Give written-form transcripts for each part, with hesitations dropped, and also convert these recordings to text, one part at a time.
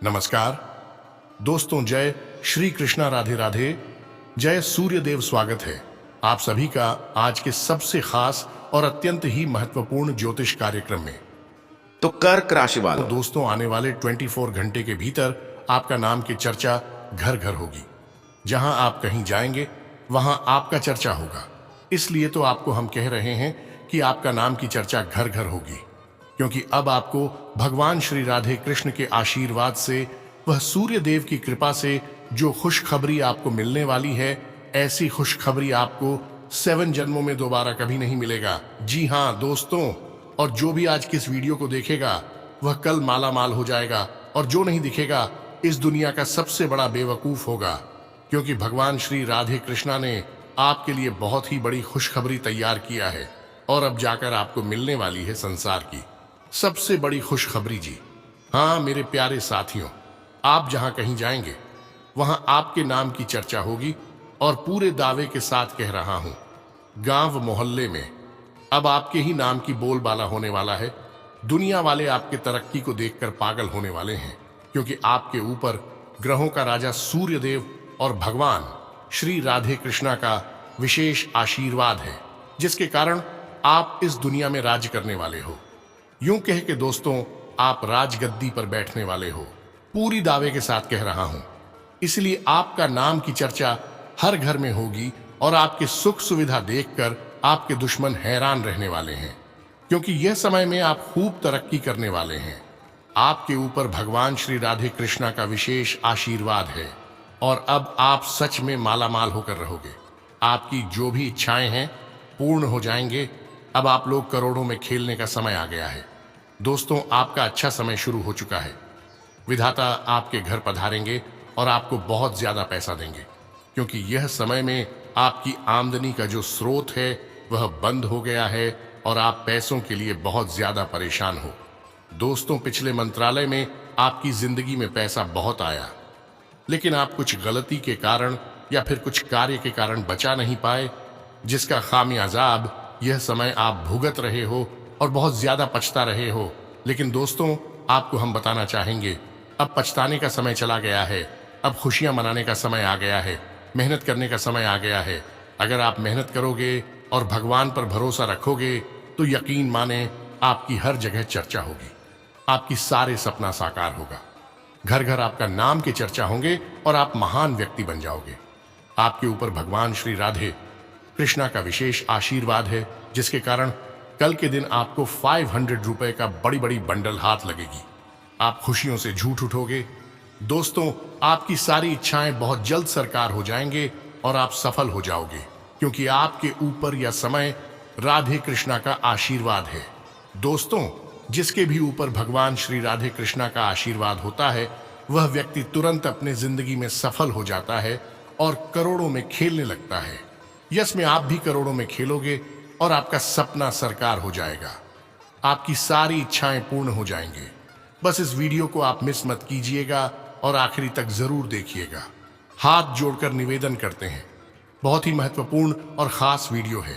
नमस्कार दोस्तों, जय श्री कृष्णा, राधे राधे, जय सूर्यदेव। स्वागत है आप सभी का आज के सबसे खास और अत्यंत ही महत्वपूर्ण ज्योतिष कार्यक्रम में। तो कर्क राशि वालों, दोस्तों, आने वाले 24 घंटे के भीतर आपका नाम की चर्चा घर घर होगी। जहां आप कहीं जाएंगे वहां आपका चर्चा होगा। इसलिए तो आपको हम कह रहे हैं कि आपका नाम की चर्चा घर घर होगी, क्योंकि अब आपको भगवान श्री राधे कृष्ण के आशीर्वाद से, वह सूर्य देव की कृपा से जो खुशखबरी आपको मिलने वाली है, ऐसी खुशखबरी आपको 7 जन्मों में दोबारा कभी नहीं मिलेगा। जी हाँ दोस्तों, और जो भी आज की इस वीडियो को देखेगा वह कल माला माल हो जाएगा, और जो नहीं दिखेगा इस दुनिया का सबसे बड़ा बेवकूफ होगा, क्योंकि भगवान श्री राधे कृष्णा ने आपके लिए बहुत ही बड़ी खुशखबरी तैयार किया है। और अब जाकर आपको मिलने वाली है संसार की सबसे बड़ी खुशखबरी। जी हाँ मेरे प्यारे साथियों, आप जहां कहीं जाएंगे वहां आपके नाम की चर्चा होगी, और पूरे दावे के साथ कह रहा हूं, गांव मोहल्ले में अब आपके ही नाम की बोलबाला होने वाला है। दुनिया वाले आपके तरक्की को देखकर पागल होने वाले हैं, क्योंकि आपके ऊपर ग्रहों का राजा सूर्य देव और भगवान श्री राधे कृष्णा का विशेष आशीर्वाद है, जिसके कारण आप इस दुनिया में राज करने वाले हो। यूं कह के दोस्तों, आप राजगद्दी पर बैठने वाले हो, पूरी दावे के साथ कह रहा हूं। इसलिए आपका नाम की चर्चा हर घर में होगी, और आपके सुख सुविधा देखकर आपके दुश्मन हैरान रहने वाले हैं, क्योंकि यह समय में आप खूब तरक्की करने वाले हैं। आपके ऊपर भगवान श्री राधे कृष्णा का विशेष आशीर्वाद है, और अब आप सच में मालामाल होकर रहोगे। आपकी जो भी इच्छाएं हैं पूर्ण हो जाएंगे। अब आप लोग करोड़ों में खेलने का समय आ गया है। दोस्तों, आपका अच्छा समय शुरू हो चुका है। विधाता आपके घर पधारेंगे और आपको बहुत ज्यादा पैसा देंगे, क्योंकि यह समय में आपकी आमदनी का जो स्रोत है वह बंद हो गया है, और आप पैसों के लिए बहुत ज्यादा परेशान हो। दोस्तों, पिछले मंत्रालय में आपकी जिंदगी में पैसा बहुत आया, लेकिन आप कुछ गलती के कारण या फिर कुछ कार्य के कारण बचा नहीं पाए, जिसका खामियाजाब यह समय आप भुगत रहे हो और बहुत ज्यादा पछता रहे हो। लेकिन दोस्तों, आपको हम बताना चाहेंगे, अब पछताने का समय चला गया है। अब खुशियां मनाने का समय आ गया है, मेहनत करने का समय आ गया है। अगर आप मेहनत करोगे और भगवान पर भरोसा रखोगे तो यकीन माने आपकी हर जगह चर्चा होगी, आपकी सारे सपना साकार होगा। घर घर आपका नाम के चर्चा होंगे और आप महान व्यक्ति बन जाओगे। आपके ऊपर भगवान श्री राधे कृष्णा का विशेष आशीर्वाद है, जिसके कारण कल के दिन आपको 500 रुपए का बड़ी बड़ी बंडल हाथ लगेगी। आप खुशियों से झूठ उठोगे। दोस्तों, आपकी सारी इच्छाएं बहुत जल्द साकार हो जाएंगे और आप सफल हो जाओगे, क्योंकि आपके ऊपर यह समय राधे कृष्णा का आशीर्वाद है। दोस्तों, जिसके भी ऊपर भगवान श्री राधे कृष्णा का आशीर्वाद होता है, वह व्यक्ति तुरंत अपने जिंदगी में सफल हो जाता है और करोड़ों में खेलने लगता है। यस में आप भी करोड़ों में खेलोगे और आपका सपना साकार हो जाएगा। आपकी सारी इच्छाएं पूर्ण हो जाएंगे। बस इस वीडियो को आप मिस मत कीजिएगा और आखिरी तक जरूर देखिएगा। हाथ जोड़कर निवेदन करते हैं, बहुत ही महत्वपूर्ण और खास वीडियो है।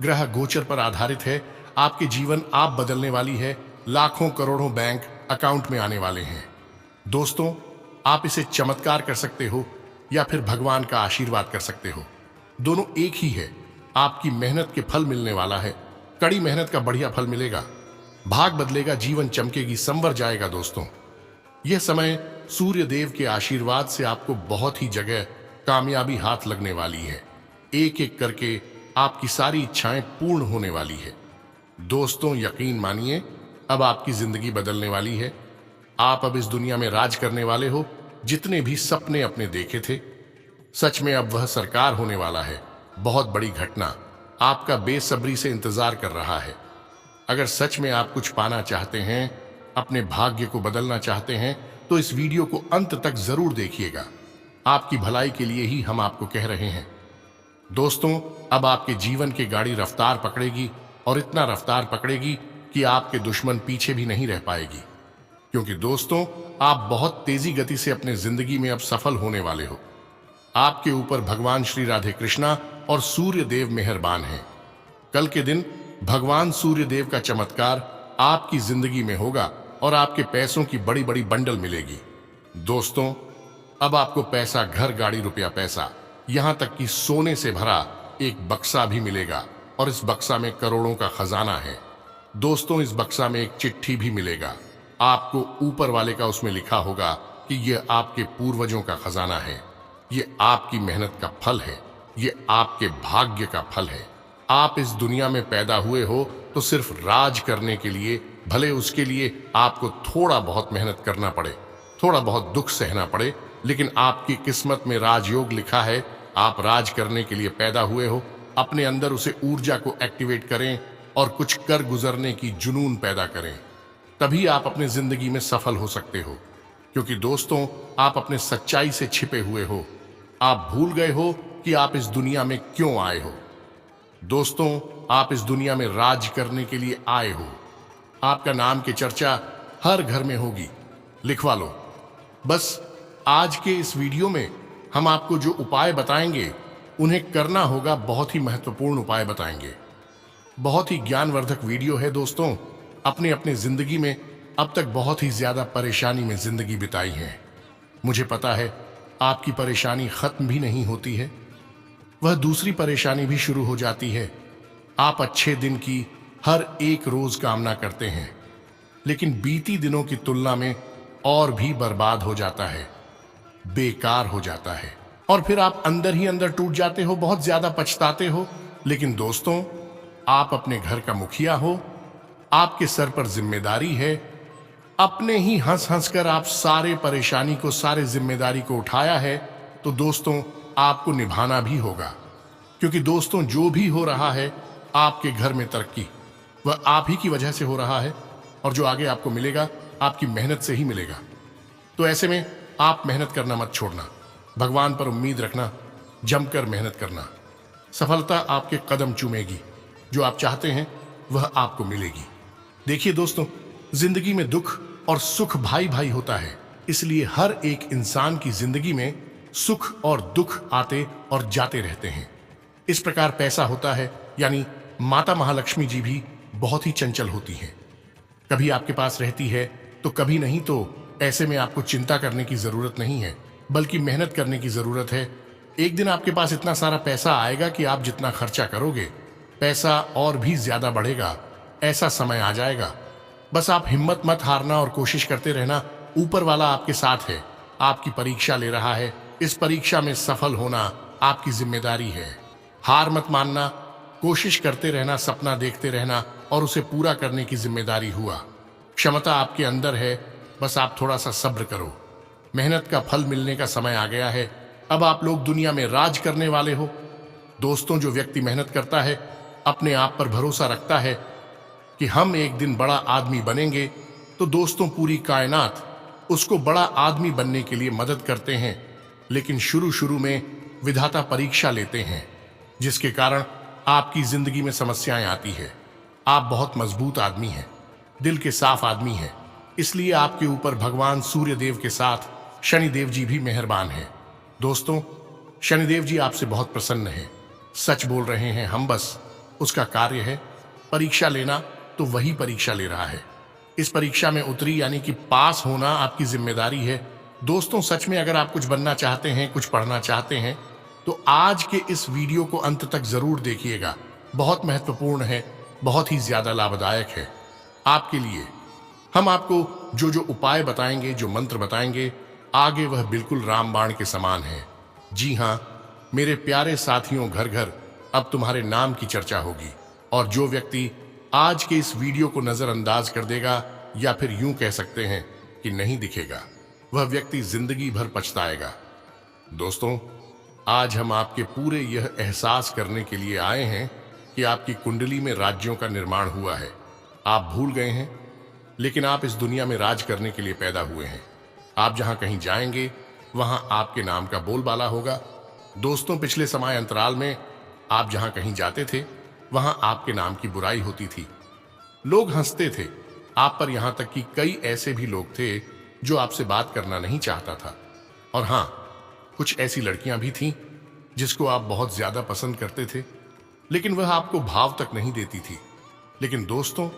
ग्रह गोचर पर आधारित है। आपके जीवन आप बदलने वाली है। लाखों करोड़ों बैंक अकाउंट में आने वाले हैं। दोस्तों, आप इसे चमत्कार कर सकते हो या फिर भगवान का आशीर्वाद कर सकते हो। दोनों एक ही है। आपकी मेहनत के फल मिलने वाला है। कड़ी मेहनत का बढ़िया फल मिलेगा। भाग बदलेगा, जीवन चमकेगी, संवर जाएगा। दोस्तों, यह समय सूर्य देव के आशीर्वाद से आपको बहुत ही जगह कामयाबी हाथ लगने वाली है। एक एक करके आपकी सारी इच्छाएं पूर्ण होने वाली है। दोस्तों, यकीन मानिए, अब आपकी जिंदगी बदलने वाली है। आप अब इस दुनिया में राज करने वाले हो। जितने भी सपने अपने देखे थे, सच में अब वह साकार होने वाला है। बहुत बड़ी घटना आपका बेसब्री से इंतजार कर रहा है। अगर सच में आप कुछ पाना चाहते हैं, अपने भाग्य को बदलना चाहते हैं, तो इस वीडियो को अंत तक जरूर देखिएगा। आपकी भलाई के लिए ही हम आपको कह रहे हैं। दोस्तों, अब आपके जीवन की गाड़ी रफ्तार पकड़ेगी, और इतना रफ्तार पकड़ेगी कि आपके दुश्मन पीछे भी नहीं रह पाएगी। क्योंकि दोस्तों, आप बहुत तेजी गति से अपने जिंदगी में अब सफल होने वाले हो। आपके ऊपर भगवान श्री राधे कृष्णा और सूर्य देव मेहरबान हैं। कल के दिन भगवान सूर्य देव का चमत्कार आपकी जिंदगी में होगा, और आपके पैसों की बड़ी बड़ी बंडल मिलेगी। दोस्तों, अब आपको पैसा, घर, गाड़ी, रुपया, पैसा, यहां तक कि सोने से भरा एक बक्सा भी मिलेगा और इस बक्सा में करोड़ों का खजाना है। दोस्तों, इस बक्सा में एक चिट्ठी भी मिलेगा। आपको ऊपर वाले का उसमें लिखा होगा कि यह आपके पूर्वजों का खजाना है, यह आपकी मेहनत का फल है, यह आपके भाग्य का फल है। आप इस दुनिया में पैदा हुए हो तो सिर्फ राज करने के लिए, भले उसके लिए आपको थोड़ा बहुत मेहनत करना पड़े, थोड़ा बहुत दुख सहना पड़े, लेकिन आपकी किस्मत में राजयोग लिखा है। आप राज करने के लिए पैदा हुए हो। अपने अंदर उसे ऊर्जा को एक्टिवेट करें और कुछ कर गुजरने की जुनून पैदा करें, तभी आप अपने जिंदगी में सफल हो सकते हो। क्योंकि दोस्तों, आप अपने सच्चाई से छिपे हुए हो। आप भूल गए हो कि आप इस दुनिया में क्यों आए हो। दोस्तों, आप इस दुनिया में राज करने के लिए आए हो। आपका नाम की चर्चा हर घर में होगी, लिखवा लो। बस आज के इस वीडियो में हम आपको जो उपाय बताएंगे उन्हें करना होगा। बहुत ही महत्वपूर्ण उपाय बताएंगे। बहुत ही ज्ञानवर्धक वीडियो है दोस्तों। अपने अपने जिंदगी में अब तक बहुत ही ज्यादा परेशानी में जिंदगी बिताई है। मुझे पता है आपकी परेशानी खत्म भी नहीं होती है, वह दूसरी परेशानी भी शुरू हो जाती है। आप अच्छे दिन की हर एक रोज कामना करते हैं, लेकिन बीती दिनों की तुलना में और भी बर्बाद हो जाता है, बेकार हो जाता है, और फिर आप अंदर ही अंदर टूट जाते हो, बहुत ज्यादा पछताते हो। लेकिन दोस्तों, आप अपने घर का मुखिया हो, आपके सर पर जिम्मेदारी है। अपने ही हंस हंस कर आप सारे परेशानी को, सारे जिम्मेदारी को उठाया है, तो दोस्तों आपको निभाना भी होगा। क्योंकि दोस्तों, जो भी हो रहा है आपके घर में तरक्की, वह आप ही की वजह से हो रहा है, और जो आगे आपको मिलेगा आपकी मेहनत से ही मिलेगा। तो ऐसे में आप मेहनत करना मत छोड़ना, भगवान पर उम्मीद रखना, जमकर मेहनत करना। सफलता आपके कदम चूमेगी, जो आप चाहते हैं वह आपको मिलेगी। देखिए दोस्तों, जिंदगी में दुख और सुख भाई भाई होता है, इसलिए हर एक इंसान की जिंदगी में सुख और दुख आते और जाते रहते हैं। इस प्रकार पैसा होता है, यानी माता महालक्ष्मी जी भी बहुत ही चंचल होती हैं। कभी आपके पास रहती है तो कभी नहीं, तो ऐसे में आपको चिंता करने की जरूरत नहीं है, बल्कि मेहनत करने की जरूरत है। एक दिन आपके पास इतना सारा पैसा आएगा कि आप जितना खर्चा करोगे, पैसा और भी ज्यादा बढ़ेगा। ऐसा समय आ जाएगा। बस आप हिम्मत मत हारना और कोशिश करते रहना। ऊपर वाला आपके साथ है, आपकी परीक्षा ले रहा है। इस परीक्षा में सफल होना आपकी जिम्मेदारी है। हार मत मानना, कोशिश करते रहना, सपना देखते रहना और उसे पूरा करने की जिम्मेदारी हुआ। क्षमता आपके अंदर है, बस आप थोड़ा सा सब्र करो। मेहनत का फल मिलने का समय आ गया है। अब आप लोग दुनिया में राज करने वाले हो। दोस्तों, जो व्यक्ति मेहनत करता है, अपने आप पर भरोसा रखता है कि हम एक दिन बड़ा आदमी बनेंगे, तो दोस्तों पूरी कायनात उसको बड़ा आदमी बनने के लिए मदद करते हैं। लेकिन शुरू शुरू में विधाता परीक्षा लेते हैं, जिसके कारण आपकी जिंदगी में समस्याएं आती है। आप बहुत मजबूत आदमी हैं, दिल के साफ आदमी हैं, इसलिए आपके ऊपर भगवान सूर्य देव के साथ शनिदेव जी भी मेहरबान हैं। दोस्तों, शनिदेव जी आपसे बहुत प्रसन्न हैं, सच बोल रहे हैं हम। बस उसका कार्य है परीक्षा लेना, तो वही परीक्षा ले रहा है। इस परीक्षा में उतरी, यानी कि पास होना आपकी जिम्मेदारी है। दोस्तों, सच में अगर आप कुछ बनना चाहते हैं, कुछ पढ़ना चाहते हैं, तो आज के इस वीडियो को अंत तक जरूर देखिएगा। बहुत महत्वपूर्ण है, बहुत ही ज्यादा लाभदायक है आपके लिए। हम आपको जो जो उपाय बताएंगे, जो मंत्र बताएंगे, आगे वह बिल्कुल रामबाण के समान है। जी हाँ मेरे प्यारे साथियों, घर घर अब तुम्हारे नाम की चर्चा होगी। और जो व्यक्ति आज के इस वीडियो को नजरअंदाज कर देगा, या फिर यूं कह सकते हैं कि नहीं दिखेगा, वह व्यक्ति जिंदगी भर पछताएगा। दोस्तों, आज हम आपके पूरे यह एहसास करने के लिए आए हैं कि आपकी कुंडली में राज्यों का निर्माण हुआ है। आप भूल गए हैं, लेकिन आप इस दुनिया में राज करने के लिए पैदा हुए हैं। आप जहां कहीं जाएंगे, वहां आपके नाम का बोलबाला होगा। दोस्तों, पिछले समय अंतराल में आप जहां कहीं जाते थे, वहां आपके नाम की बुराई होती थी। लोग हंसते थे आप पर, यहां तक कि कई ऐसे भी लोग थे जो आपसे बात करना नहीं चाहता था। और हां, कुछ ऐसी लड़कियां भी थीं जिसको आप बहुत ज्यादा पसंद करते थे, लेकिन वह आपको भाव तक नहीं देती थी। लेकिन दोस्तों,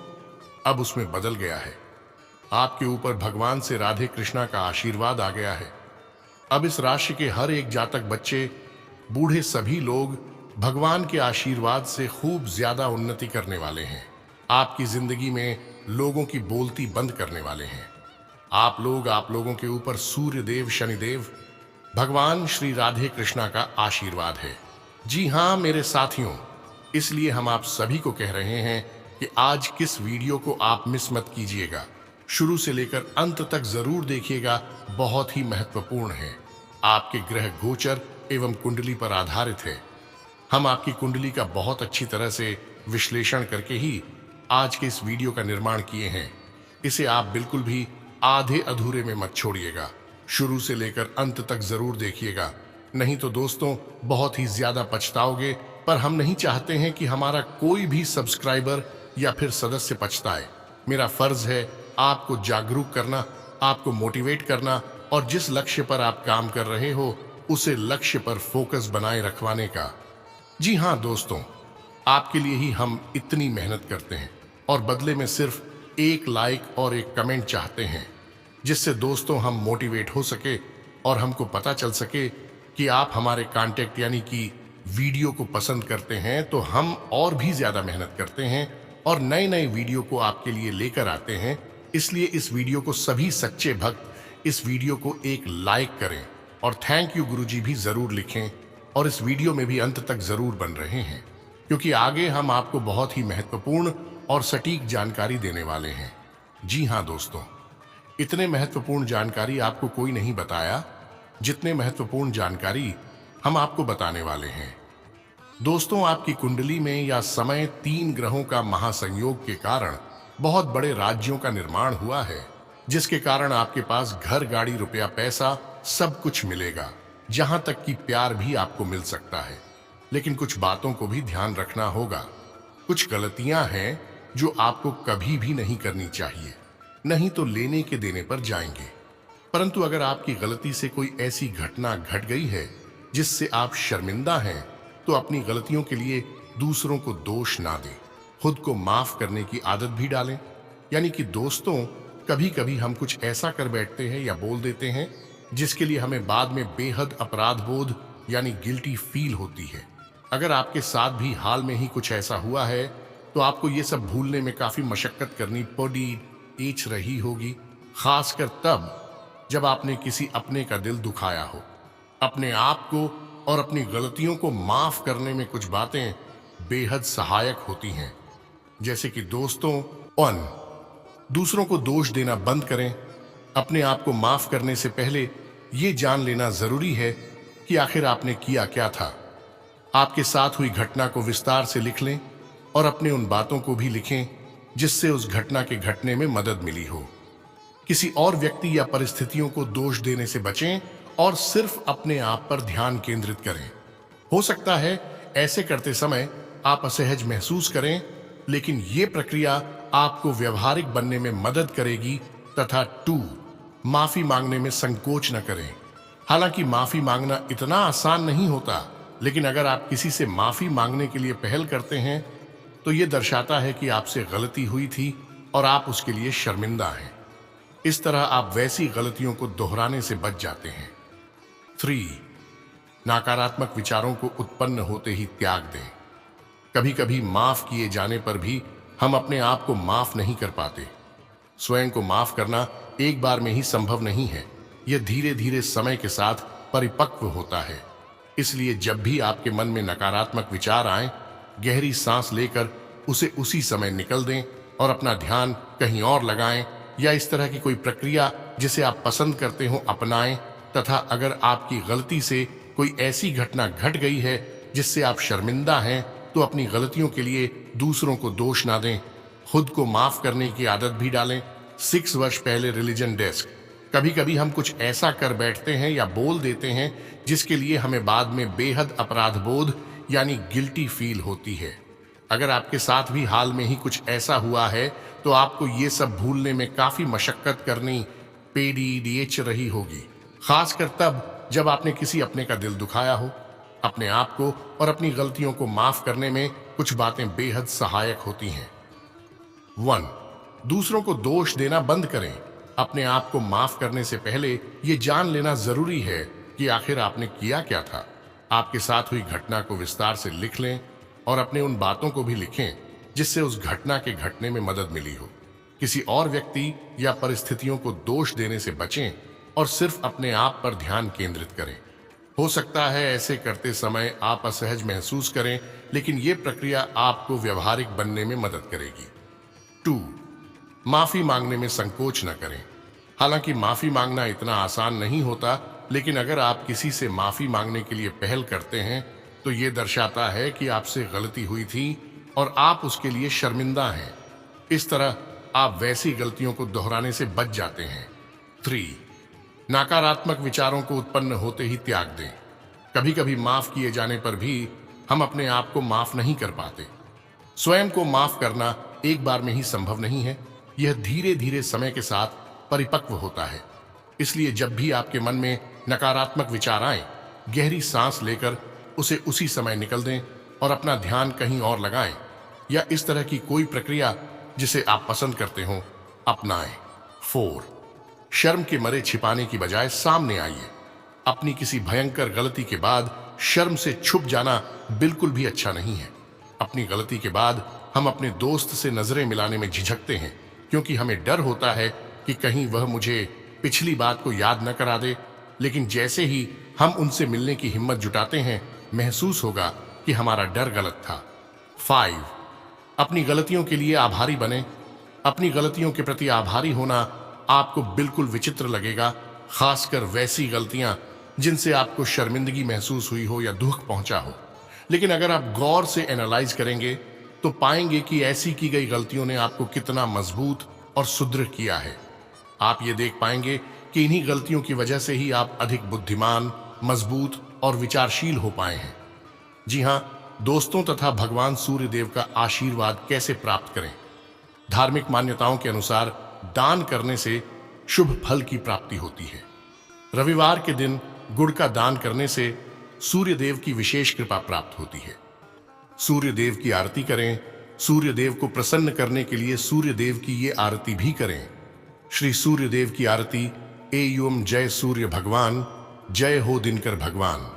अब उसमें बदल गया है। आपके ऊपर भगवान से राधे कृष्णा का आशीर्वाद आ गया है। अब इस राशि के हर एक जातक, बच्चे, बूढ़े, सभी लोग भगवान के आशीर्वाद से खूब ज्यादा उन्नति करने वाले हैं। आपकी जिंदगी में लोगों की बोलती बंद करने वाले हैं। आप लोगों के ऊपर सूर्य देव, शनिदेव, भगवान श्री राधे कृष्णा का आशीर्वाद है। जी हाँ मेरे साथियों, इसलिए हम आप सभी को कह रहे हैं कि आज किस वीडियो को आप मिस मत कीजिएगा, शुरू से लेकर अंत तक जरूर देखिएगा। बहुत ही महत्वपूर्ण है। आपके ग्रह गोचर एवं कुंडली पर आधारित है। हम आपकी कुंडली का बहुत अच्छी तरह से विश्लेषण करके ही आज के इस वीडियो का निर्माण किए हैं। इसे आप बिल्कुल भी आधे अधूरे में मत छोड़िएगा, शुरू से लेकर अंत तक जरूर देखिएगा। नहीं तो दोस्तों बहुत ही ज्यादा पछताओगे। पर हम नहीं चाहते हैं कि हमारा कोई भी सब्सक्राइबर या फिर सदस्य पछताए। मेरा फर्ज है आपको जागरूक करना, आपको मोटिवेट करना और जिस लक्ष्य पर आप काम कर रहे हो उसे लक्ष्य पर फोकस बनाए रखवाने का। जी हाँ दोस्तों, आपके लिए ही हम इतनी मेहनत करते हैं और बदले में सिर्फ एक लाइक और एक कमेंट चाहते हैं, जिससे दोस्तों हम मोटिवेट हो सके और हमको पता चल सके कि आप हमारे कांटेक्ट यानी कि वीडियो को पसंद करते हैं। तो हम और भी ज्यादा मेहनत करते हैं और नए नए वीडियो को आपके लिए लेकर आते हैं। इसलिए इस वीडियो को सभी सच्चे भक्त इस वीडियो को एक लाइक करें और थैंक यू गुरुजी भी जरूर लिखें और इस वीडियो में भी अंत तक जरूर बन रहे हैं, क्योंकि आगे हम आपको बहुत ही महत्वपूर्ण और सटीक जानकारी देने वाले हैं। जी हाँ दोस्तों, इतने महत्वपूर्ण जानकारी आपको कोई नहीं बताया जितने महत्वपूर्ण जानकारी हम आपको बताने वाले हैं। दोस्तों, आपकी कुंडली में या समय 3 ग्रहों का महासंयोग के कारण बहुत बड़े राज्यों का निर्माण हुआ है, जिसके कारण आपके पास घर, गाड़ी, रुपया, पैसा सब कुछ मिलेगा। जहां तक कि प्यार भी आपको मिल सकता है। लेकिन कुछ बातों को भी ध्यान रखना होगा। कुछ गलतियां हैं जो आपको कभी भी नहीं करनी चाहिए, नहीं तो लेने के देने पर जाएंगे। परंतु अगर आपकी गलती से कोई ऐसी घटना घट गई है जिससे आप शर्मिंदा हैं, तो अपनी गलतियों के लिए दूसरों को दोष ना दें, खुद को माफ करने की आदत भी डालें। यानी कि दोस्तों, कभी कभी हम कुछ ऐसा कर बैठते हैं या बोल देते हैं जिसके लिए हमें बाद में बेहद अपराध बोध यानी गिल्टी फील होती है। अगर आपके साथ भी हाल में ही कुछ ऐसा हुआ है तो आपको ये सब भूलने में काफी मशक्कत करनी पड़ी रही होगी, खासकर तब जब आपने किसी अपने का दिल दुखाया हो। अपने आप को और अपनी गलतियों को माफ करने में कुछ बातें बेहद सहायक होती हैं। जैसे कि दोस्तों, 1, दूसरों को दोष देना बंद करें। अपने आप को माफ करने से पहले ये जान लेना जरूरी है कि आखिर आपने किया क्या था। आपके साथ हुई घटना को विस्तार से लिख लें और अपने उन बातों को भी लिखें जिससे उस घटना के घटने में मदद मिली हो। किसी और व्यक्ति या परिस्थितियों को दोष देने से बचें और सिर्फ अपने आप पर ध्यान केंद्रित करें। हो सकता है ऐसे करते समय आप असहज महसूस करें, लेकिन ये प्रक्रिया आपको व्यवहारिक बनने में मदद करेगी। तथा 2, माफी मांगने में संकोच न करें। हालांकि माफी मांगना इतना आसान नहीं होता, लेकिन अगर आप किसी से माफी मांगने के लिए पहल करते हैं तो ये दर्शाता है कि आपसे गलती हुई थी और आप उसके लिए शर्मिंदा हैं। इस तरह आप वैसी गलतियों को दोहराने से बच जाते हैं। 3, नकारात्मक विचारों को उत्पन्न होते ही त्याग दें। कभी कभी माफ किए जाने पर भी हम अपने आप को माफ नहीं कर पाते। स्वयं को माफ करना एक बार में ही संभव नहीं है। यह धीरे धीरे समय के साथ परिपक्व होता है। इसलिए जब भी आपके मन में नकारात्मक विचार आए, गहरी सांस लेकर उसे उसी समय निकल दें और अपना ध्यान कहीं और लगाएं, या इस तरह की कोई प्रक्रिया जिसे आप पसंद करते हो अपनाएं। तथा अगर आपकी गलती से कोई ऐसी घटना घट गई है जिससे आप शर्मिंदा हैं, तो अपनी गलतियों के लिए दूसरों को दोष ना दें, खुद को माफ करने की आदत भी डालें। 6 वर्ष पहले रिलीजन डेस्क। कभी कभी हम कुछ ऐसा कर बैठते हैं या बोल देते हैं जिसके लिए हमें बाद में बेहद अपराध बोध यानी गिल्टी फील होती है। अगर आपके साथ भी हाल में ही कुछ ऐसा हुआ है तो आपको ये सब भूलने में काफी मशक्कत करनी रही होगी, खासकर तब जब आपने किसी अपने का दिल दुखाया हो। अपने आप को और अपनी गलतियों को माफ करने में कुछ बातें बेहद सहायक होती हैं। 1, दूसरों को दोष देना बंद करें। अपने आप को माफ करने से पहले ये जान लेना जरूरी है कि आखिर आपने किया क्या था। आपके साथ हुई घटना को विस्तार से लिख लें और अपने उन बातों को भी लिखें जिससे उस घटना के घटने में मदद मिली हो। किसी और व्यक्ति या परिस्थितियों को दोष देने से बचें और सिर्फ अपने आप पर ध्यान केंद्रित करें। हो सकता है ऐसे करते समय आप असहज महसूस करें, लेकिन यह प्रक्रिया आपको व्यवहारिक बनने में मदद करेगी। 2. माफी मांगने में संकोच न करें। हालांकि माफी मांगना इतना आसान नहीं होता, लेकिन अगर आप किसी से माफी मांगने के लिए पहल करते हैं तो यह दर्शाता है कि आपसे गलती हुई थी और आप उसके लिए शर्मिंदा हैं। इस तरह आप वैसी गलतियों को दोहराने से बच जाते हैं। 3. नकारात्मक विचारों को उत्पन्न होते ही त्याग दें। कभी कभी माफ किए जाने पर भी हम अपने आप को माफ नहीं कर पाते। स्वयं को माफ करना एक बार में ही संभव नहीं है। यह धीरे धीरे समय के साथ परिपक्व होता है। इसलिए जब भी आपके मन में नकारात्मक विचार आए, गहरी सांस लेकर उसे उसी समय निकल दें और अपना ध्यान कहीं और लगाएं, या इस तरह की कोई प्रक्रिया जिसे आप पसंद करते हो अपनाएं। 4. शर्म के मरे छिपाने की बजाय सामने आइए। अपनी किसी भयंकर गलती के बाद शर्म से छुप जाना बिल्कुल भी अच्छा नहीं है। अपनी गलती के बाद हम अपने दोस्त से नजरें मिलाने में झिझकते हैं, क्योंकि हमें डर होता है कि कहीं वह मुझे पिछली बात को याद न करा दे। लेकिन जैसे ही हम उनसे मिलने की हिम्मत जुटाते हैं, महसूस होगा कि हमारा डर गलत था। 5. अपनी गलतियों के लिए आभारी बने। अपनी गलतियों के प्रति आभारी होना आपको बिल्कुल विचित्र लगेगा, खासकर वैसी गलतियां जिनसे आपको शर्मिंदगी महसूस हुई हो या दुख पहुंचा हो। लेकिन अगर आप गौर से एनालाइज करेंगे तो पाएंगे कि ऐसी की गई गलतियों ने आपको कितना मजबूत और सुदृढ़ किया है। आप ये देख पाएंगे कि इन्हीं गलतियों की वजह से ही आप अधिक बुद्धिमान, मजबूत और विचारशील हो पाए हैं। जी हां, दोस्तों तथा भगवान सूर्य देव का आशीर्वाद कैसे प्राप्त करें? धार्मिक मान्यताओं के अनुसार दान करने से शुभ फल की प्राप्ति होती है। रविवार के दिन गुड़ का दान करने से सूर्य देव की विशेष कृपा प्राप्त होती है। सूर्य देव की आरती करें। सूर्य देव को प्रसन्न करने के लिए सूर्य देव की ये आरती भी करें। श्री सूर्य देव की आरती। एवं जय सूर्य भगवान, जय हो दिनकर भगवान।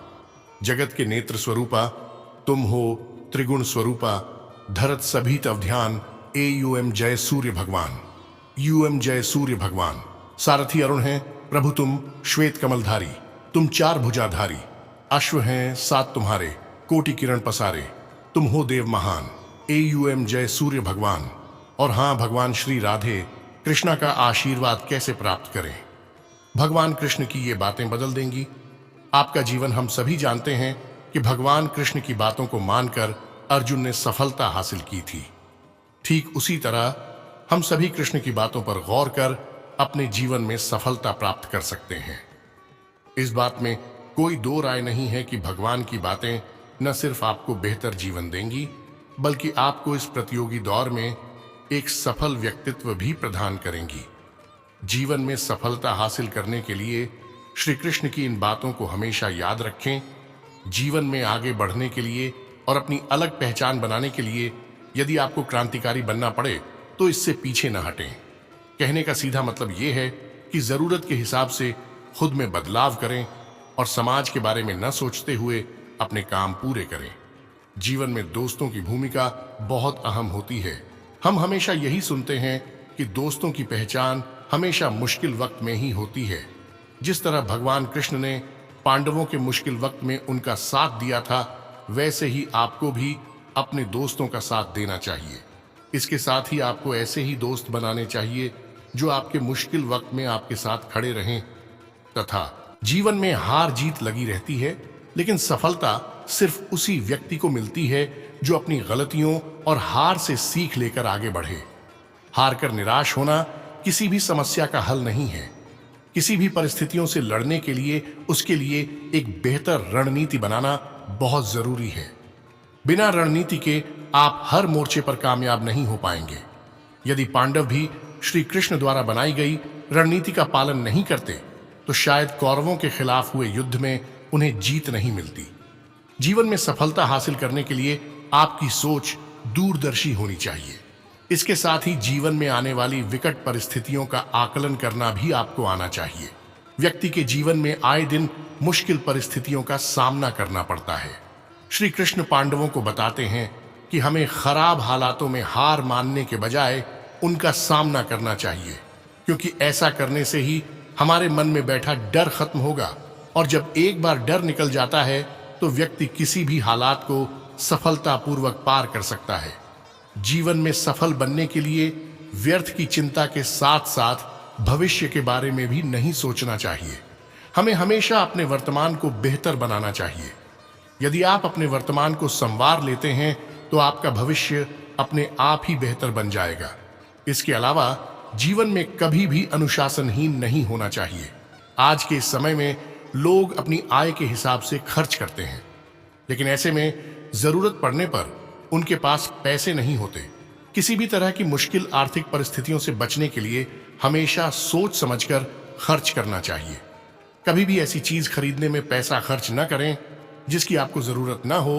जगत के नेत्र स्वरूपा तुम हो, त्रिगुण स्वरूपा, धरत सभी तव ध्यान। एवं जय सूर्य भगवान, यूएम जय सूर्य भगवान। सारथी अरुण हैं, प्रभु तुम श्वेत कमलधारी, तुम 4 भुजाधारी। अश्व हैं 7 तुम्हारे, कोटि किरण पसारे, तुम हो देव महान। एवं जय सूर्य भगवान। और हाँ, भगवान श्री राधे कृष्णा का आशीर्वाद कैसे प्राप्त करें? भगवान कृष्ण की ये बातें बदल देंगी आपका जीवन। हम सभी जानते हैं कि भगवान कृष्ण की बातों को मानकर अर्जुन ने सफलता हासिल की थी। ठीक उसी तरह हम सभी कृष्ण की बातों पर गौर कर अपने जीवन में सफलता प्राप्त कर सकते हैं। इस बात में कोई दो राय नहीं है कि भगवान की बातें न सिर्फ आपको बेहतर जीवन देंगी, बल्कि आपको इस प्रतियोगी दौर में एक सफल व्यक्तित्व भी प्रदान करेंगी। जीवन में सफलता हासिल करने के लिए श्री कृष्ण की इन बातों को हमेशा याद रखें। जीवन में आगे बढ़ने के लिए और अपनी अलग पहचान बनाने के लिए यदि आपको क्रांतिकारी बनना पड़े तो इससे पीछे न हटें। कहने का सीधा मतलब यह है कि जरूरत के हिसाब से खुद में बदलाव करें और समाज के बारे में न सोचते हुए अपने काम पूरे करें। जीवन में दोस्तों की भूमिका बहुत अहम होती है। हम हमेशा यही सुनते हैं कि दोस्तों की पहचान हमेशा मुश्किल वक्त में ही होती है। जिस तरह भगवान कृष्ण ने पांडवों के मुश्किल वक्त में उनका साथ दिया था, वैसे ही आपको भी अपने दोस्तों का साथ देना चाहिए। इसके साथ ही आपको ऐसे ही दोस्त बनाने चाहिए जो आपके मुश्किल वक्त में आपके साथ खड़े रहें। तथा जीवन में हार जीत लगी रहती है, लेकिन सफलता सिर्फ उसी व्यक्ति को मिलती है जो अपनी गलतियों और हार से सीख लेकर आगे बढ़े। हार कर निराश होना किसी भी समस्या का हल नहीं है। किसी भी परिस्थितियों से लड़ने के लिए उसके लिए एक बेहतर रणनीति बनाना बहुत जरूरी है। बिना रणनीति के आप हर मोर्चे पर कामयाब नहीं हो पाएंगे। यदि पांडव भी श्री कृष्ण द्वारा बनाई गई रणनीति का पालन नहीं करते तो शायद कौरवों के खिलाफ हुए युद्ध में उन्हें जीत नहीं मिलती। जीवन में सफलता हासिल करने के लिए आपकी सोच दूरदर्शी होनी चाहिए। इसके साथ ही जीवन में आने वाली विकट परिस्थितियों का आकलन करना भी आपको आना चाहिए। व्यक्ति के जीवन में आए दिन मुश्किल परिस्थितियों का सामना करना पड़ता है। श्री कृष्ण पांडवों को बताते हैं कि हमें खराब हालातों में हार मानने के बजाय उनका सामना करना चाहिए, क्योंकि ऐसा करने से ही हमारे मन में बैठा डर खत्म होगा। और जब एक बार डर निकल जाता है तो व्यक्ति किसी भी हालात को सफलतापूर्वक पार कर सकता है। जीवन में सफल बनने के लिए व्यर्थ की चिंता के साथ साथ भविष्य के बारे में भी नहीं सोचना चाहिए। हमें हमेशा अपने वर्तमान को बेहतर बनाना चाहिए। यदि आप अपने वर्तमान को संवार लेते हैं तो आपका भविष्य अपने आप ही बेहतर बन जाएगा। इसके अलावा जीवन में कभी भी अनुशासनहीन नहीं होना चाहिए। आज के इस समय में लोग अपनी आय के हिसाब से खर्च करते हैं, लेकिन ऐसे में जरूरत पड़ने पर उनके पास पैसे नहीं होते। किसी भी तरह की मुश्किल आर्थिक परिस्थितियों से बचने के लिए हमेशा सोच समझकर खर्च करना चाहिए। कभी भी ऐसी चीज खरीदने में पैसा खर्च न करें जिसकी आपको जरूरत न हो।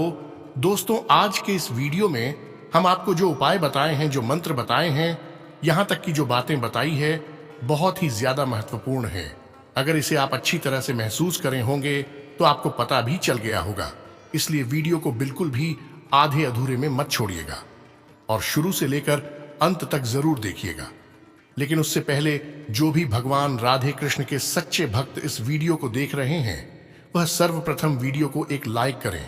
दोस्तों, आज के इस वीडियो में हम आपको जो उपाय बताए हैं, जो मंत्र बताए हैं, यहाँ तक की जो बातें बताई है, बहुत ही ज्यादा महत्वपूर्ण है। अगर इसे आप अच्छी तरह से महसूस करें होंगे तो आपको पता भी चल गया होगा। इसलिए वीडियो को बिल्कुल भी आधे अधूरे में मत छोड़िएगा और शुरू से लेकर अंत तक जरूर देखिएगा। लेकिन उससे पहले जो भी भगवान राधे कृष्ण के सच्चे भक्त इस वीडियो को देख रहे हैं, वह सर्वप्रथम वीडियो को एक लाइक करें।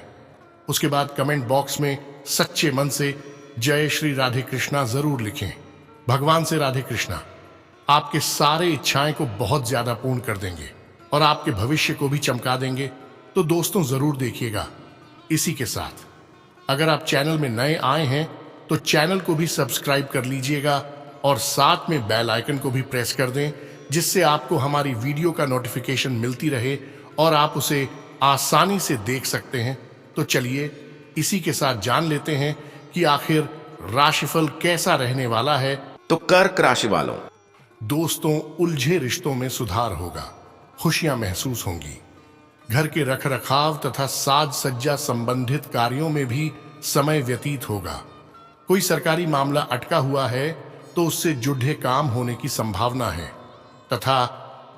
उसके बाद कमेंट बॉक्स में सच्चे मन से जय श्री राधे कृष्णा जरूर लिखें। भगवान से राधे कृष्णा आपके सारे इच्छाएं को बहुत ज्यादा पूर्ण कर देंगे और आपके भविष्य को भी चमका देंगे। तो दोस्तों, जरूर देखिएगा। इसी के साथ अगर आप चैनल में नए आए हैं तो चैनल को भी सब्सक्राइब कर लीजिएगा और साथ में बेल आइकन को भी प्रेस कर दें, जिससे आपको हमारी वीडियो का नोटिफिकेशन मिलती रहे और आप उसे आसानी से देख सकते हैं। तो चलिए इसी के साथ जान लेते हैं कि आखिर राशिफल कैसा रहने वाला है। तो कर्क राशि वालों, दोस्तों, उलझे रिश्तों में सुधार होगा, खुशियां महसूस होंगी। घर के रखरखाव तथा साज सज्जा संबंधित कार्यों में भी समय व्यतीत होगा। कोई सरकारी मामला अटका हुआ है तो उससे जुड़े काम होने की संभावना है तथा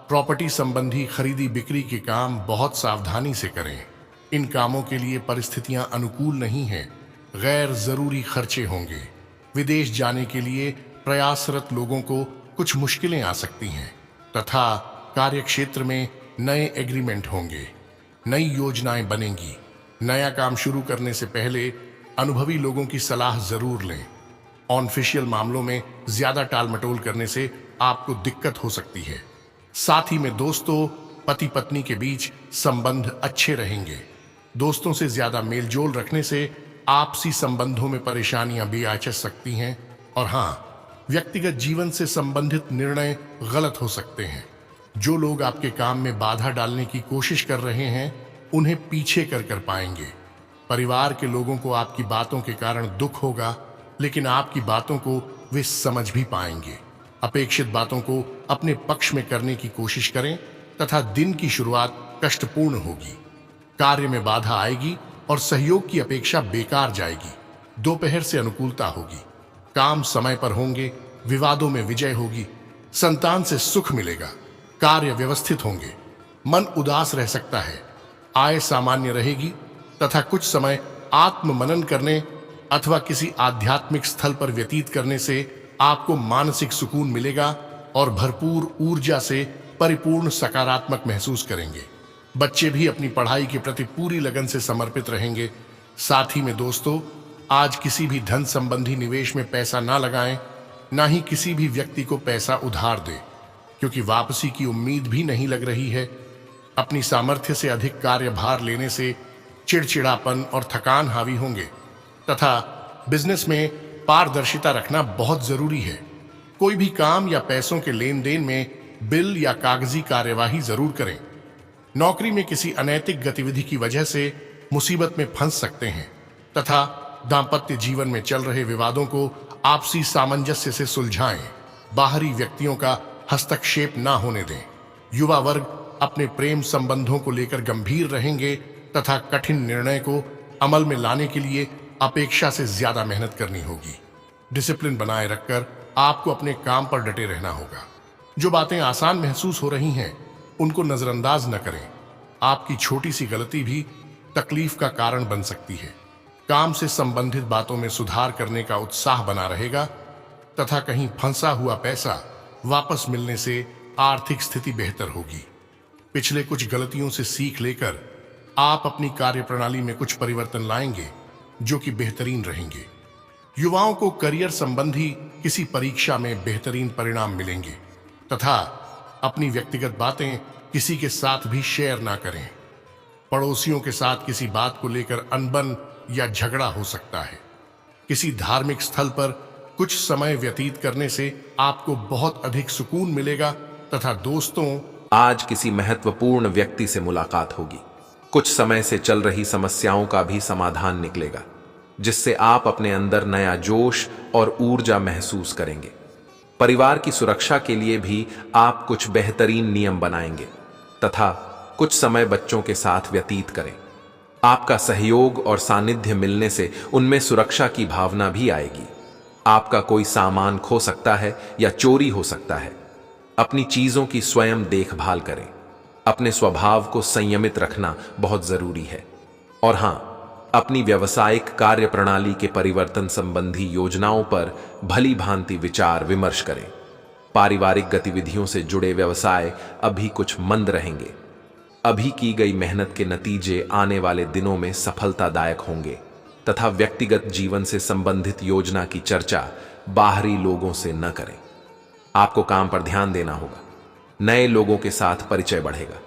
प्रॉपर्टी संबंधी खरीदी बिक्री के काम बहुत सावधानी से करें। इन कामों के लिए परिस्थितियां अनुकूल नहीं हैं। गैर जरूरी खर्चे होंगे। विदेश जाने के लिए प्रयासरत लोगों को कुछ मुश्किलें आ सकती हैं तथा कार्यक्षेत्र में नए एग्रीमेंट होंगे, नई योजनाएं बनेंगी। नया काम शुरू करने से पहले अनुभवी लोगों की सलाह जरूर लें। ऑफिशियल मामलों में ज्यादा टालमटोल करने से आपको दिक्कत हो सकती है। साथ ही में दोस्तों, पति पत्नी के बीच संबंध अच्छे रहेंगे। दोस्तों से ज्यादा मेलजोल रखने से आपसी संबंधों में परेशानियां भी आ सकती हैं। और हाँ, व्यक्तिगत जीवन से संबंधित निर्णय गलत हो सकते हैं। जो लोग आपके काम में बाधा डालने की कोशिश कर रहे हैं, उन्हें पीछे कर पाएंगे। परिवार के लोगों को आपकी बातों के कारण दुख होगा, लेकिन आपकी बातों को वे समझ भी पाएंगे। अपेक्षित बातों को अपने पक्ष में करने की कोशिश करें तथा दिन की शुरुआत कष्टपूर्ण होगी। कार्य में बाधा आएगी और सहयोग की अपेक्षा बेकार जाएगी। दोपहर से अनुकूलता होगी। काम समय पर होंगे। विवादों में विजय होगी। संतान से सुख मिलेगा। कार्य व्यवस्थित होंगे। मन उदास रह सकता है। आय सामान्य रहेगी तथा कुछ समय आत्म मनन करने अथवा किसी आध्यात्मिक स्थल पर व्यतीत करने से आपको मानसिक सुकून मिलेगा और भरपूर ऊर्जा से परिपूर्ण सकारात्मक महसूस करेंगे। बच्चे भी अपनी पढ़ाई के प्रति पूरी लगन से समर्पित रहेंगे। साथ ही में दोस्तों, आज किसी भी धन संबंधी निवेश में पैसा ना लगाएं, ना ही किसी भी व्यक्ति को पैसा उधार दें, क्योंकि वापसी की उम्मीद भी नहीं लग रही है। अपनी सामर्थ्य से अधिक कार्यभार लेने से चिड़चिड़ापन और थकान हावी होंगे तथा बिजनेस में पारदर्शिता रखना बहुत जरूरी है। कोई भी काम या पैसों के लेन देन में बिल या कागजी कार्यवाही जरूर करें। नौकरी में किसी अनैतिक गतिविधि की वजह से मुसीबत में फंस सकते हैं तथा दांपत्य जीवन में चल रहे विवादों को आपसी सामंजस्य से सुलझाएं। बाहरी व्यक्तियों का हस्तक्षेप ना होने दें। युवा वर्ग अपने प्रेम संबंधों को लेकर गंभीर रहेंगे तथा कठिन निर्णय को अमल में लाने के लिए अपेक्षा से ज्यादा मेहनत करनी होगी। डिसिप्लिन बनाए रखकर आपको अपने काम पर डटे रहना होगा। जो बातें आसान महसूस हो रही हैं उनको नजरअंदाज न करें। आपकी छोटी सी गलती भी तकलीफ का कारण बन सकती है। काम से संबंधित बातों में सुधार करने का उत्साह बना रहेगा तथा कहीं फंसा हुआ पैसा वापस मिलने से आर्थिक स्थिति बेहतर होगी। पिछले कुछ गलतियों से सीख लेकर आप अपनी कार्यप्रणाली में कुछ परिवर्तन लाएंगे जो कि बेहतरीन रहेंगे। युवाओं को करियर संबंधी किसी परीक्षा में बेहतरीन परिणाम मिलेंगे तथा अपनी व्यक्तिगत बातें किसी के साथ भी शेयर ना करें। पड़ोसियों के साथ किसी बात को लेकर अनबन या झगड़ा हो सकता है। किसी धार्मिक स्थल पर कुछ समय व्यतीत करने से आपको बहुत अधिक सुकून मिलेगा तथा दोस्तों आज किसी महत्वपूर्ण व्यक्ति से मुलाकात होगी। कुछ समय से चल रही समस्याओं का भी समाधान निकलेगा, जिससे आप अपने अंदर नया जोश और ऊर्जा महसूस करेंगे। परिवार की सुरक्षा के लिए भी आप कुछ बेहतरीन नियम बनाएंगे तथा कुछ समय बच्चों के साथ व्यतीत करें। आपका सहयोग और सानिध्य मिलने से उनमें सुरक्षा की भावना भी आएगी। आपका कोई सामान खो सकता है या चोरी हो सकता है। अपनी चीजों की स्वयं देखभाल करें। अपने स्वभाव को संयमित रखना बहुत जरूरी है। और हां, अपनी व्यावसायिक कार्यप्रणाली के परिवर्तन संबंधी योजनाओं पर भली भांति विचार विमर्श करें। पारिवारिक गतिविधियों से जुड़े व्यवसाय अभी कुछ मंद रहेंगे। अभी की गई मेहनत के नतीजे आने वाले दिनों में सफलतादायक होंगे तथा व्यक्तिगत जीवन से संबंधित योजना की चर्चा बाहरी लोगों से न करें। आपको काम पर ध्यान देना होगा। नए लोगों के साथ परिचय बढ़ेगा।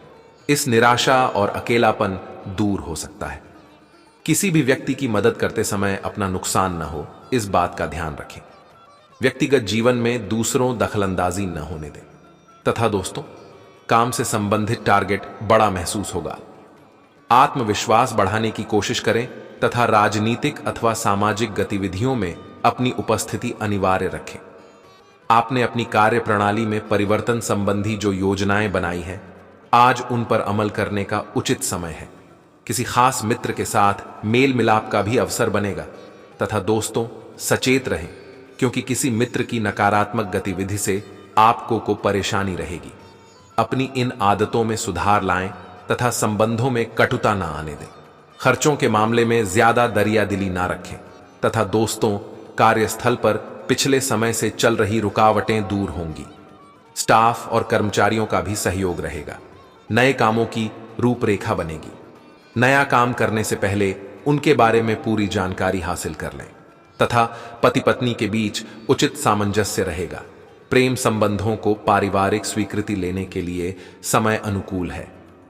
इस निराशा और अकेलापन दूर हो सकता है। किसी भी व्यक्ति की मदद करते समय अपना नुकसान न हो, इस बात का ध्यान रखें। व्यक्तिगत जीवन में दूसरों दखलंदाजी न होने दें। तथा दोस्तों, काम से संबंधित टारगेट बड़ा महसूस होगा। आत्मविश्वास बढ़ाने की कोशिश करें तथा राजनीतिक अथवा सामाजिक गतिविधियों में अपनी उपस्थिति अनिवार्य रखें। आपने अपनी कार्यप्रणाली में परिवर्तन संबंधी जो योजनाएं बनाई हैं, आज उन पर अमल करने का उचित समय है। किसी खास मित्र के साथ मेल मिलाप का भी अवसर बनेगा। तथा दोस्तों, सचेत रहें, क्योंकि किसी मित्र की नकारात्मक गतिविधि से आपको को परेशानी रहेगी। अपनी इन आदतों में सुधार लाएं तथा संबंधों में कटुता ना आने दें। खर्चों के मामले में ज्यादा दरियादिली ना रखें तथा दोस्तों, कार्यस्थल पर पिछले समय से चल रही रुकावटें दूर होंगी। स्टाफ और कर्मचारियों का भी सहयोग रहेगा। नए कामों की रूपरेखा बनेगी। नया काम करने से पहले उनके बारे में पूरी जानकारी हासिल कर लें तथा पति पत्नी के बीच उचित सामंजस्य रहेगा। प्रेम संबंधों को पारिवारिक स्वीकृति लेने के लिए समय अनुकूल है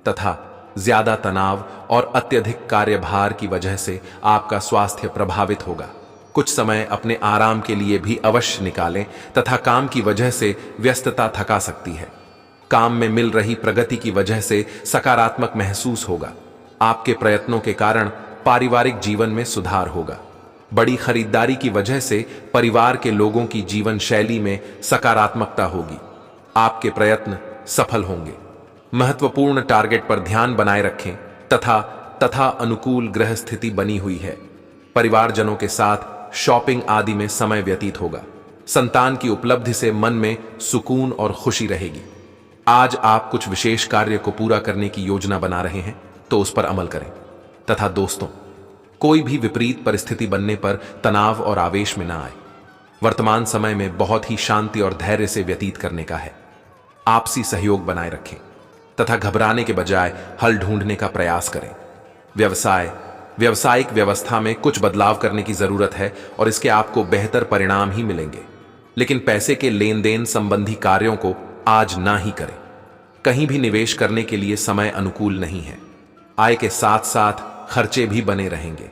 तथा ज्यादा तनाव और अत्यधिक कार्यभार की वजह से आपका स्वास्थ्य प्रभावित होगा। कुछ समय अपने आराम के लिए भी अवश्य निकालें तथा काम की वजह से व्यस्तता थका सकती है। काम में मिल रही प्रगति की वजह से सकारात्मक महसूस होगा। आपके प्रयत्नों के कारण पारिवारिक जीवन में सुधार होगा। बड़ी खरीदारी की वजह से परिवार के लोगों की जीवन शैली में सकारात्मकता होगी। आपके प्रयत्न सफल होंगे। महत्वपूर्ण टारगेट पर ध्यान बनाए रखें तथा अनुकूल ग्रह स्थिति बनी हुई है। परिवारजनों के साथ शॉपिंग आदि में समय व्यतीत होगा। संतान की उपलब्धि से मन में सुकून और खुशी रहेगी। आज आप कुछ विशेष कार्य को पूरा करने की योजना बना रहे हैं, तो उस पर अमल करें। तथा दोस्तों, कोई भी विपरीत परिस्थिति बनने पर तनाव और आवेश में ना आए। वर्तमान समय में बहुत ही शांति और धैर्य से व्यतीत करने का है। आपसी सहयोग बनाए रखें तथा घबराने के बजाय हल ढूंढने का प्रयास करें। व्यावसायिक व्यवस्था में कुछ बदलाव करने की जरूरत है और इसके आपको बेहतर परिणाम ही मिलेंगे। लेकिन पैसे के लेन देन संबंधी कार्यों को आज ना ही करें। कहीं भी निवेश करने के लिए समय अनुकूल नहीं है। आय के साथ साथ खर्चे भी बने रहेंगे।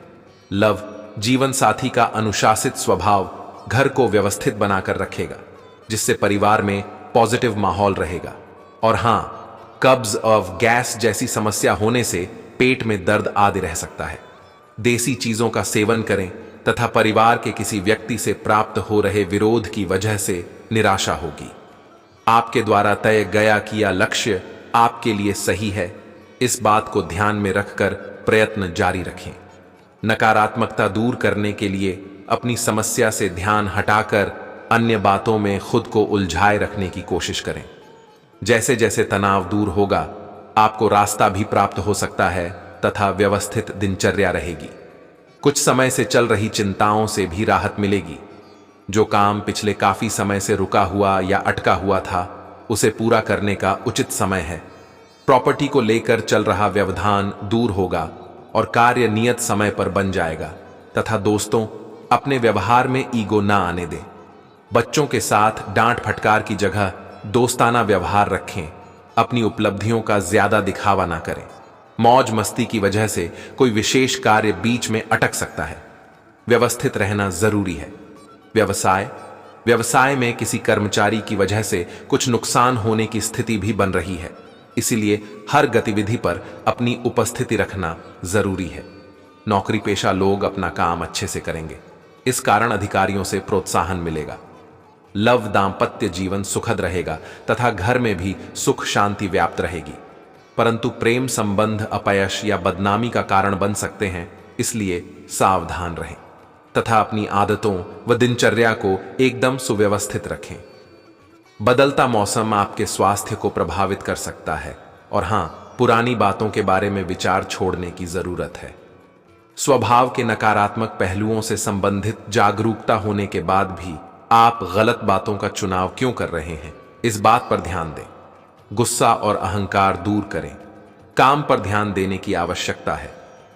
जीवन साथी का अनुशासित स्वभाव घर को व्यवस्थित बनाकर रखेगा, जिससे परिवार में पॉजिटिव माहौल रहेगा। और हां, कब्ज और गैस जैसी समस्या होने से पेट में दर्द आदि रह सकता है। देसी चीजों का सेवन करें तथा परिवार के किसी व्यक्ति से प्राप्त हो रहे विरोध की वजह से निराशा होगी। आपके द्वारा तय गया किया लक्ष्य आपके लिए सही है, इस बात को ध्यान में रखकर प्रयत्न जारी रखें। नकारात्मकता दूर करने के लिए अपनी समस्या से ध्यान हटाकर अन्य बातों में खुद को उलझाए रखने की कोशिश करें। जैसे जैसे तनाव दूर होगा, आपको रास्ता भी प्राप्त हो सकता है तथा व्यवस्थित दिनचर्या रहेगी। कुछ समय से चल रही चिंताओं से भी राहत मिलेगी। जो काम पिछले काफी समय से रुका हुआ या अटका हुआ था, उसे पूरा करने का उचित समय है। प्रॉपर्टी को लेकर चल रहा व्यवधान दूर होगा और कार्य नियत समय पर बन जाएगा। तथा दोस्तों, अपने व्यवहार में ईगो ना आने दें। बच्चों के साथ डांट फटकार की जगह दोस्ताना व्यवहार रखें। अपनी उपलब्धियों का ज्यादा दिखावा ना करें। मौज मस्ती की वजह से कोई विशेष कार्य बीच में अटक सकता है। व्यवस्थित रहना जरूरी है। व्यवसाय में किसी कर्मचारी की वजह से कुछ नुकसान होने की स्थिति भी बन रही है। इसीलिए हर गतिविधि पर अपनी उपस्थिति रखना जरूरी है। नौकरी पेशा लोग अपना काम अच्छे से करेंगे। इस कारण अधिकारियों से प्रोत्साहन मिलेगा। लव दांपत्य जीवन सुखद रहेगा तथा घर में भी सुख शांति व्याप्त रहेगी। परंतु प्रेम संबंध अपयश या बदनामी का कारण बन सकते हैं, इसलिए सावधान रहें तथा अपनी आदतों व दिनचर्या को एकदम सुव्यवस्थित रखें। बदलता मौसम आपके स्वास्थ्य को प्रभावित कर सकता है और हां, पुरानी बातों के बारे में विचार छोड़ने की जरूरत है। स्वभाव के नकारात्मक पहलुओं से संबंधित जागरूकता होने के बाद भी आप गलत बातों का चुनाव क्यों कर रहे हैं, इस बात पर ध्यान दें। गुस्सा और अहंकार दूर करें। काम पर ध्यान देने की आवश्यकता है।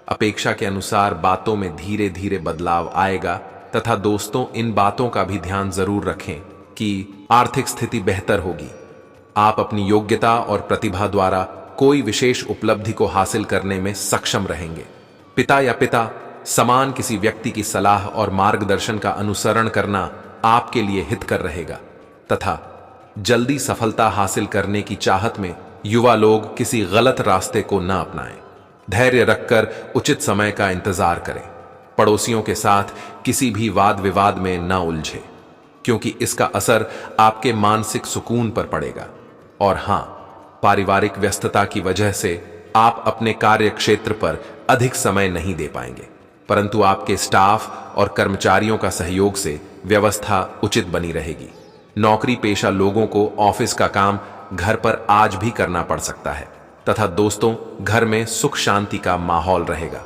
अपेक्षा के अनुसार बातों में धीरे धीरे बदलाव आएगा तथा दोस्तों, इन बातों का भी ध्यान जरूर रखें कि आर्थिक स्थिति बेहतर होगी। आप अपनी योग्यता और प्रतिभा द्वारा कोई विशेष उपलब्धि को हासिल करने में सक्षम रहेंगे। पिता समान किसी व्यक्ति की सलाह और मार्गदर्शन का अनुसरण करना आपके लिए हितकर रहेगा तथा जल्दी सफलता हासिल करने की चाहत में युवा लोग किसी गलत रास्ते को न अपनाएं। धैर्य रखकर उचित समय का इंतजार करें। पड़ोसियों के साथ किसी भी वाद विवाद में न उलझे, क्योंकि इसका असर आपके मानसिक सुकून पर पड़ेगा। और हां, पारिवारिक व्यस्तता की वजह से आप अपने कार्य क्षेत्र पर अधिक समय नहीं दे पाएंगे, परंतु आपके स्टाफ और कर्मचारियों का सहयोग से व्यवस्था उचित बनी रहेगी। नौकरी पेशा लोगों को ऑफिस का काम घर पर आज भी करना पड़ सकता है तथा दोस्तों, घर में सुख शांति का माहौल रहेगा।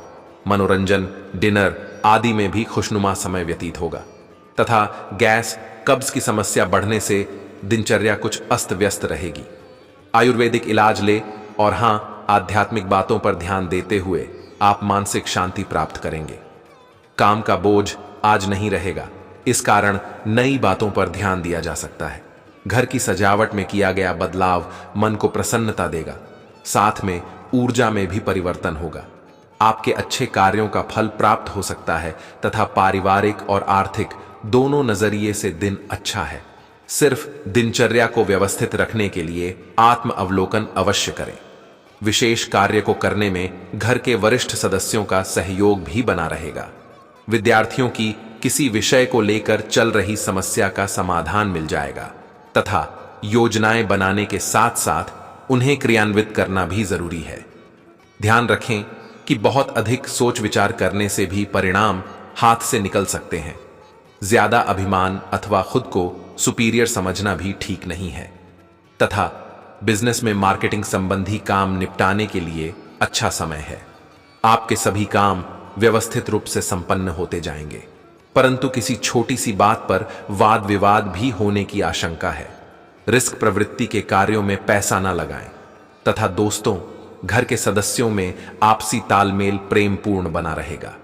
मनोरंजन, डिनर आदि में भी खुशनुमा समय व्यतीत होगा तथा गैस कब्ज की समस्या बढ़ने से दिनचर्या कुछ अस्त व्यस्त रहेगी। आयुर्वेदिक इलाज ले और हां, आध्यात्मिक बातों पर ध्यान देते हुए आप मानसिक शांति प्राप्त करेंगे। काम का बोझ आज नहीं रहेगा, इस कारण नई बातों पर ध्यान दिया जा सकता है। घर की सजावट में किया गया बदलाव मन को प्रसन्नता देगा। साथ में ऊर्जा में भी परिवर्तन होगा। आपके अच्छे कार्यों का फल प्राप्त हो सकता है तथा पारिवारिक और आर्थिक दोनों नजरिए से दिन अच्छा है। सिर्फ दिनचर्या को व्यवस्थित रखने के लिए आत्म अवलोकन अवश्य करें। विशेष कार्य को करने में घर के वरिष्ठ सदस्यों का सहयोग भी बना रहेगा। विद्यार्थियों की किसी विषय को लेकर चल रही समस्या का समाधान मिल जाएगा तथा योजनाएं बनाने के साथ साथ उन्हें क्रियान्वित करना भी जरूरी है। ध्यान रखें कि बहुत अधिक सोच विचार करने से भी परिणाम हाथ से निकल सकते हैं। ज्यादा अभिमान अथवा खुद को सुपीरियर समझना भी ठीक नहीं है तथा बिजनेस में मार्केटिंग संबंधी काम निपटाने के लिए अच्छा समय है। आपके सभी काम व्यवस्थित रूप से संपन्न होते जाएंगे, परंतु किसी छोटी सी बात पर वाद विवाद भी होने की आशंका है। रिस्क प्रवृत्ति के कार्यों में पैसा न लगाएं तथा दोस्तों, घर के सदस्यों में आपसी तालमेल प्रेमपूर्ण बना रहेगा।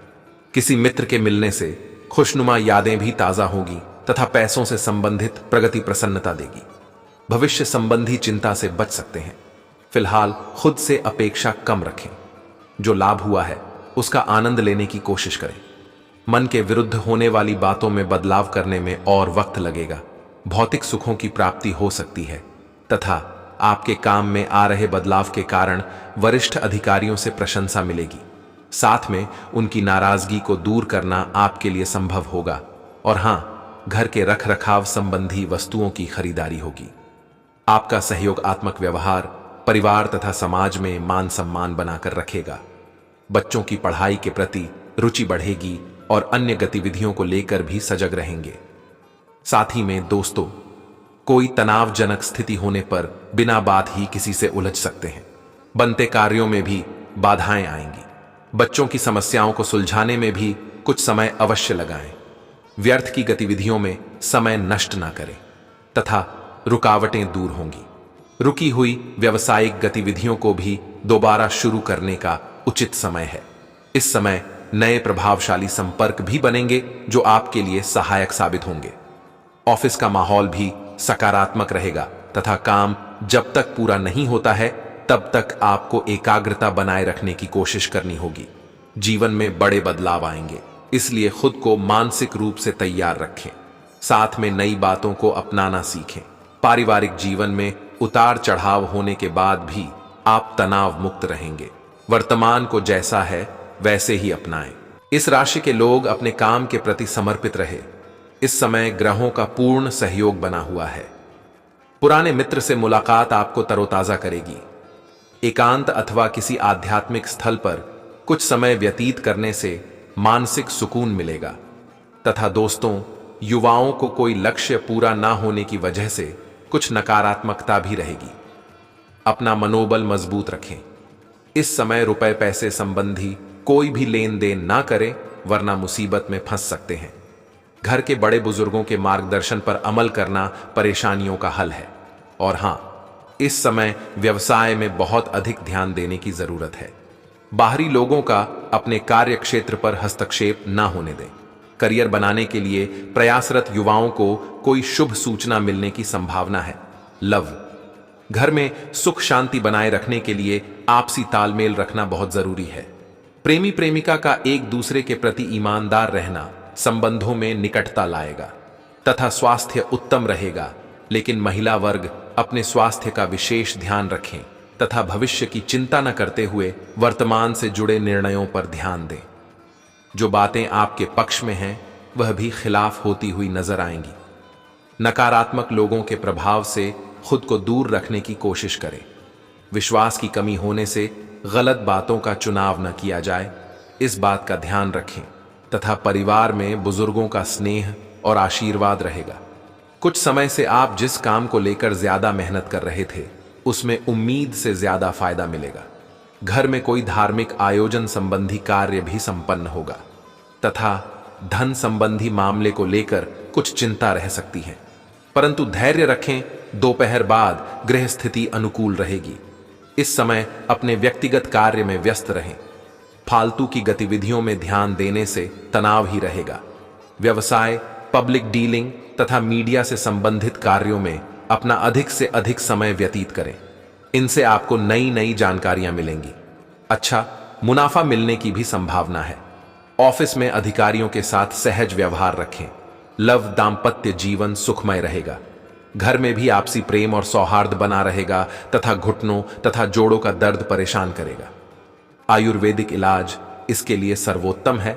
किसी मित्र के मिलने से खुशनुमा यादें भी ताजा होगी तथा पैसों से संबंधित प्रगति प्रसन्नता देगी। भविष्य संबंधी चिंता से बच सकते हैं। फिलहाल खुद से अपेक्षा कम रखें। जो लाभ हुआ है उसका आनंद लेने की कोशिश करें। मन के विरुद्ध होने वाली बातों में बदलाव करने में और वक्त लगेगा। भौतिक सुखों की प्राप्ति हो सकती है तथा आपके काम में आ रहे बदलाव के कारण वरिष्ठ अधिकारियों से प्रशंसा मिलेगी। साथ में उनकी नाराजगी को दूर करना आपके लिए संभव होगा। और हां, घर के रख रखाव संबंधी वस्तुओं की खरीदारी होगी। आपका सहयोगात्मक व्यवहार परिवार तथा समाज में मान सम्मान बनाकर रखेगा। बच्चों की पढ़ाई के प्रति रुचि बढ़ेगी और अन्य गतिविधियों को लेकर भी सजग रहेंगे। साथ ही में दोस्तों, कोई तनावजनक स्थिति होने पर बिना बात ही किसी से उलझ सकते हैं। बनते कार्यों में भी बाधाएं आएंगी। बच्चों की समस्याओं को सुलझाने में भी कुछ समय अवश्य लगाएं। व्यर्थ की गतिविधियों में समय नष्ट ना करें तथा रुकावटें दूर होंगी। रुकी हुई व्यावसायिक गतिविधियों को भी दोबारा शुरू करने का उचित समय है। इस समय नए प्रभावशाली संपर्क भी बनेंगे जो आपके लिए सहायक साबित होंगे। ऑफिस का माहौल भी सकारात्मक रहेगा तथा काम जब तक पूरा नहीं होता है तब तक आपको एकाग्रता बनाए रखने की कोशिश करनी होगी। जीवन में बड़े बदलाव आएंगे, इसलिए खुद को मानसिक रूप से तैयार रखें। साथ में नई बातों को अपनाना सीखें। पारिवारिक जीवन में उतार चढ़ाव होने के बाद भी आप तनाव मुक्त रहेंगे। वर्तमान को जैसा है वैसे ही अपनाएं। इस राशि के लोग अपने काम के प्रति समर्पित रहे। इस समय ग्रहों का पूर्ण सहयोग बना हुआ है। पुराने मित्र से मुलाकात आपको तरोताजा करेगी। एकांत अथवा किसी आध्यात्मिक स्थल पर कुछ समय व्यतीत करने से मानसिक सुकून मिलेगा तथा दोस्तों, युवाओं को कोई लक्ष्य पूरा ना होने की वजह से कुछ नकारात्मकता भी रहेगी। अपना मनोबल मजबूत रखें। इस समय रुपए पैसे संबंधी कोई भी लेन देन ना करें, वरना मुसीबत में फंस सकते हैं। घर के बड़े बुजुर्गों के मार्गदर्शन पर अमल करना परेशानियों का हल है। और हां, इस समय व्यवसाय में बहुत अधिक ध्यान देने की जरूरत है। बाहरी लोगों का अपने कार्य क्षेत्र पर हस्तक्षेप ना होने दें। करियर बनाने के लिए प्रयासरत युवाओं को कोई शुभ सूचना मिलने की संभावना है। लव, घर में सुख शांति बनाए रखने के लिए आपसी तालमेल रखना बहुत जरूरी है। प्रेमी प्रेमिका का एक दूसरे के प्रति ईमानदार रहना संबंधों में निकटता लाएगा तथा स्वास्थ्य उत्तम रहेगा। लेकिन महिला वर्ग अपने स्वास्थ्य का विशेष ध्यान रखें तथा भविष्य की चिंता न करते हुए वर्तमान से जुड़े निर्णयों पर ध्यान दें। जो बातें आपके पक्ष में हैं वह भी खिलाफ होती हुई नजर आएंगी। नकारात्मक लोगों के प्रभाव से खुद को दूर रखने की कोशिश करें। विश्वास की कमी होने से गलत बातों का चुनाव न किया जाए, इस बात का ध्यान रखें तथा परिवार में बुजुर्गों का स्नेह और आशीर्वाद रहेगा। कुछ समय से आप जिस काम को लेकर ज्यादा मेहनत कर रहे थे उसमें उम्मीद से ज्यादा फायदा मिलेगा। घर में कोई धार्मिक आयोजन संबंधी कार्य भी संपन्न होगा तथा धन संबंधी मामले को लेकर कुछ चिंता रह सकती है, परंतु धैर्य रखें। दोपहर बाद गृह स्थिति अनुकूल रहेगी। इस समय अपने व्यक्तिगत कार्य में व्यस्त रहें। फालतू की गतिविधियों में ध्यान देने से तनाव ही रहेगा। व्यवसाय, पब्लिक डीलिंग तथा मीडिया से संबंधित कार्यों में अपना अधिक से अधिक समय व्यतीत करें। इनसे आपको नई नई जानकारियां मिलेंगी। अच्छा मुनाफा मिलने की भी संभावना है। ऑफिस में अधिकारियों के साथ सहज व्यवहार रखें। लव दाम्पत्य जीवन सुखमय रहेगा। घर में भी आपसी प्रेम और सौहार्द बना रहेगा तथा घुटनों तथा जोड़ों का दर्द परेशान करेगा। आयुर्वेदिक इलाज इसके लिए सर्वोत्तम है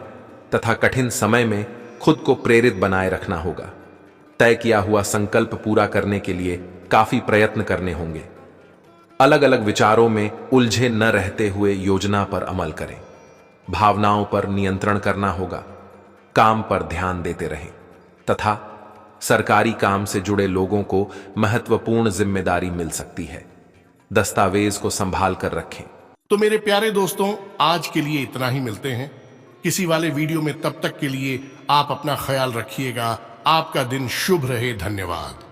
तथा कठिन समय में खुद को प्रेरित बनाए रखना होगा। तय किया हुआ संकल्प पूरा करने के लिए काफी प्रयत्न करने होंगे। अलग अलग विचारों में उलझे न रहते हुए योजना पर अमल करें। भावनाओं पर नियंत्रण करना होगा। काम पर ध्यान देते रहें तथा सरकारी काम से जुड़े लोगों को महत्वपूर्ण जिम्मेदारी मिल सकती है। दस्तावेज को संभाल कर रखें। तो मेरे प्यारे दोस्तों, आज के लिए इतना ही। मिलते हैं किसी वाले वीडियो में। तब तक के लिए आप अपना ख्याल रखिएगा। आपका दिन शुभ रहे। धन्यवाद।